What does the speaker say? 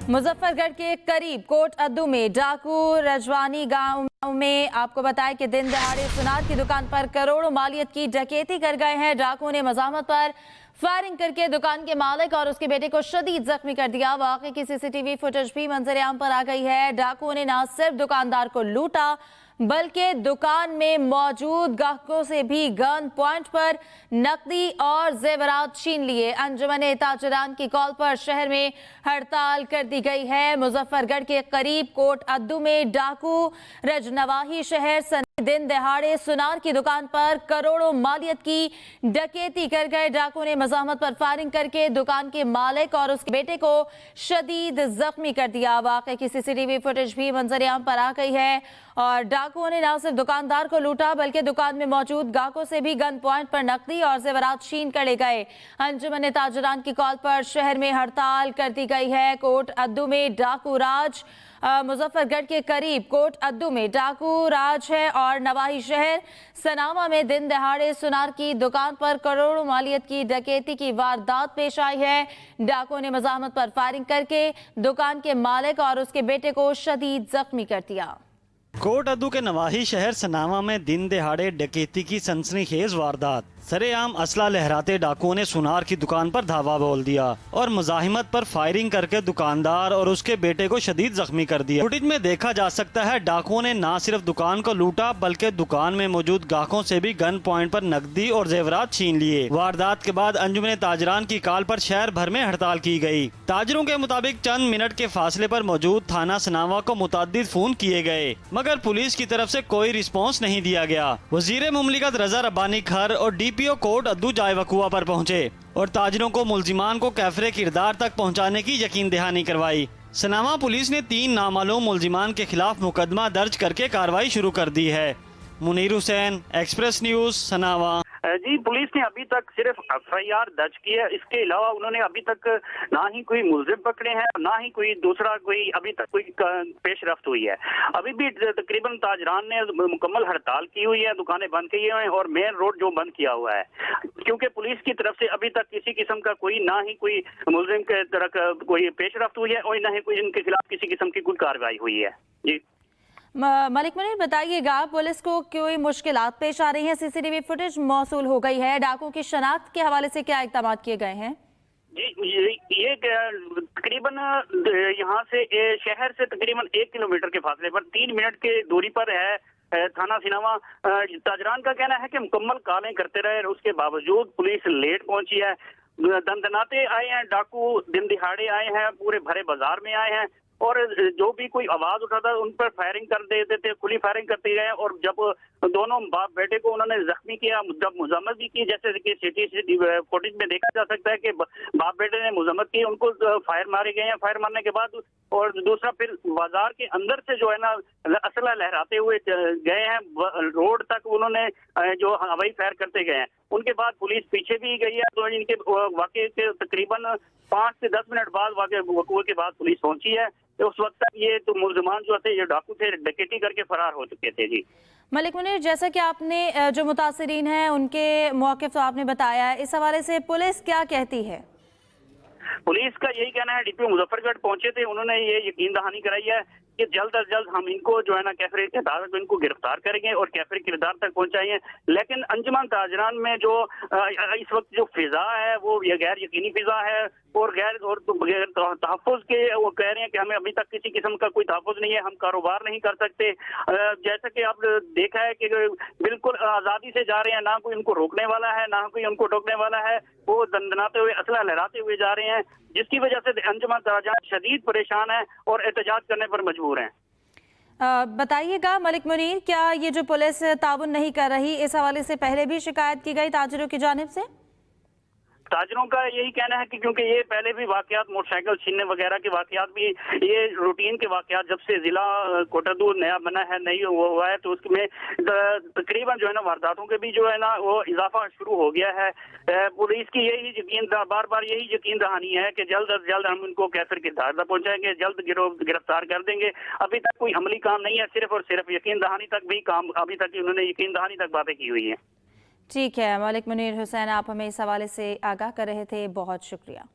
मुजफ्फरगढ़ के करीब कोट अद्दू में डाकू रजवानी गांव में आपको बताया कि दिन दहाड़े सुनार की दुकान पर करोड़ों मालियत की डकैती कर गए हैं। डाकुओं ने मज़ाहमत पर फायरिंग करके दुकान के मालिक और उसके बेटे को शदीद जख्मी कर दिया। वाकई की सीसीटीवी फुटेज भी मंजर आम पर आ गई है। डाकुओं ने न सिर्फ दुकानदार को लूटा बल्कि दुकान में मौजूद ग्राहकों से भी गन पॉइंट पर नकदी और जेवरात छीन लिए। अंजुमन ताजरान की कॉल पर शहर में हड़ताल कर दी गई है। मुजफ्फरगढ़ के करीब कोट अद्दू में डाकू रजनवाही शहर दिन दहाड़े सुनार की दुकान पर करोड़ों मालियत की डकैती कर गए। डाकुओं ने मज़ाहमत पर फायरिंग करके दुकान के मालिक और उसके बेटे को शदीद जख्मी कर दिया। वाकई की सीसीटीवी फुटेज भी मंजर आम पर आ गई है और डाकुओं ने न सिर्फ दुकानदार को लूटा बल्कि दुकान में मौजूद ग्राहकों से भी गन पॉइंट पर नकदी और जेवरात छीन कर ले गए। अंजुमन ताजरान की कॉल पर शहर में हड़ताल कर दी गई है। कोट अद्दू में डाकू राज मुजफ्फरगढ़ के करीब कोट अद्दू में डाकू राज है और नवाही शहर सनामा में दिन दहाड़े सुनार की दुकान पर करोड़ों मालियत की डकैती की वारदात पेश आई है। डाकुओं ने मज़ाहमत पर फायरिंग करके दुकान के मालिक और उसके बेटे को शदीद जख्मी कर दिया। कोट अद्दू के नवाही शहर सनामा में दिन दहाड़े डकैती की सनसनीखेज वारदात। सरेआम असला लहराते डाकुओं ने सुनार की दुकान पर धावा बोल दिया और मुजाहिमत पर फायरिंग करके दुकानदार और उसके बेटे को शदीद जख्मी कर दिया। फुटेज में देखा जा सकता है डाकुओं ने न सिर्फ दुकान को लूटा बल्कि दुकान में मौजूद ग्राहकों से भी गन पॉइंट पर नकदी और जेवरात छीन लिए। वारदात के बाद अंजुमन ताजरान की कॉल पर शहर भर में हड़ताल की गई। ताजरों के मुताबिक चंद मिनट के फासले पर मौजूद थाना सनावा को मुतअद्दिद फोन किए गए मगर पुलिस की तरफ से कोई रिस्पॉन्स नहीं दिया गया। वजीर मुमलिकत रजा रब्बानी खर और DPO कोट अद्दू जाए वकुआ पर पहुंचे और ताजरों को मुल्जिमान को कैफरे किरदार तक पहुंचाने की यकीन दहानी करवाई। सनामा पुलिस ने 3 नामालूम मुल्जिमान के खिलाफ मुकदमा दर्ज करके कार्रवाई शुरू कर दी है। Munir Hussain, express news, Sanawan. जी, पुलिस ने अभी तक सिर्फ FIR दर्ज की है। इसके अलावा उन्होंने अभी तक ना ही कोई मुलजिम पकड़े हैं ना ही कोई दूसरा कोई अभी तक कोई पेशरफ्त हुई है। अभी भी तकरीबन ताजरान ने मुकम्मल हड़ताल की हुई है, दुकानें बंद की हुई हैं और मेन रोड जो बंद किया हुआ है क्योंकि पुलिस की तरफ से अभी तक किसी किस्म का कोई ना ही कोई मुलजिम के तरह कोई पेशरफ्त हुई है और ना ही कोई इनके खिलाफ किसी किस्म की कोई कार्रवाई हुई है। जी मलिक मुनीर, बताइएगा पुलिस को कोई मुश्किलात पेश आ रही हैं? सीसीटीवी फुटेज मौसूल हो गई है। डाकुओं की शनाख्त के हवाले से क्या इक़दाम किए गए हैं? जी, ये तकरीबन यहाँ से शहर से तकरीबन 1 किलोमीटर के फासले पर 3 मिनट के दूरी पर है थाना सिनामा। ताजरान का कहना है कि मुकम्मल कॉलें करते रहे उसके बावजूद पुलिस लेट पहुंची है। दंदनाते आए हैं डाकू, दिन दिहाड़े आए हैं, पूरे भरे बाजार में आए हैं और जो भी कोई आवाज उठाता उन पर फायरिंग कर देते थे, खुली फायरिंग करते गए और जब दोनों बाप बेटे को उन्होंने जख्मी किया, जब मुजम्मत भी की, जैसे कि सीसीटीवी फुटेज में देखा जा सकता है कि बाप बेटे ने मुजम्मत की, उनको फायर मारे गए हैं। फायर मारने के बाद और दूसरा फिर बाजार के अंदर से जो है ना असला लहराते हुए गए हैं रोड तक, उन्होंने जो हवाई फायर करते गए हैं। उनके बाद पुलिस पीछे भी गई है तो इनके वाकई के तकरीबन 5 से 10 मिनट बाद वकूए के बाद पुलिस पहुंची है। तो उस वक्त तक ये तो मुल्जिमान जो थे, ये डाकू थे, डकैती करके फरार हो चुके थे। जी मलिक मुनीर, जैसा कि आपने जो मुतासिरीन हैं उनके मौक़िफ़ तो आपने बताया है, इस हवाले से पुलिस क्या कहती है? पुलिस का यही कहना है, DPO मुजफ्फरगढ़ पहुंचे थे, उन्होंने ये यकीन दहानी कराई है कि जल्द अज जल्द हम इनको जो है ना कैफरे किरदार तक इनको गिरफ्तार करेंगे और कैफरे किरदार तक पहुंचाएंगे। लेकिन अंजुमन ताजरान में जो इस वक्त जो फिजा है वो ये गैर यकीनी फिजा है और बगैर तहफ़्फ़ुज़ के वो कह रहे हैं कि हमें अभी तक किसी किस्म का कोई तहफ़्फ़ुज़ नहीं है, हम कारोबार नहीं कर सकते। जैसा कि आप देखा है कि बिल्कुल आज़ादी से जा रहे हैं, ना कोई उनको रोकने वाला है ना कोई उनको टोकने वाला है। वो दंदनाते हुए असला लहराते हुए जा रहे हैं जिसकी वजह से अंजुमन ताजरान शदीद परेशान है और एहतजाज करने पर मजबूर हैं। बताइएगा मलिक मुनीर, क्या ये जो पुलिस ताउन नहीं कर रही, इस हवाले से पहले भी शिकायत की गई ताजरों की जानिब से? ताजरों का यही कहना है कि क्योंकि ये पहले भी वाकयात, मोटरसाइकिल छीनने वगैरह के वाकयात भी, ये रूटीन के वाकयात जब से जिला कोट अद्दू नया बना है, नहीं हुआ है, तो उसमें तकरीबन जो है ना वारदातों के भी जो है ना वो इजाफा शुरू हो गया है। पुलिस की यही यकीन बार बार यही यकीन दहानी है कि जल्द अज जल्द हम इनको कैफर किरदार तक पहुंचाएंगे, जल्द गिरफ्तार कर देंगे। अभी तक कोई अमली काम नहीं है, सिर्फ और सिर्फ यकीन दहानी तक भी काम, अभी तक उन्होंने यकीन दहानी तक बातें की हुई है। ठीक है मलिक मुनीर हुसैन, आप हमें इस हवाले से आगाह कर रहे थे, बहुत शुक्रिया।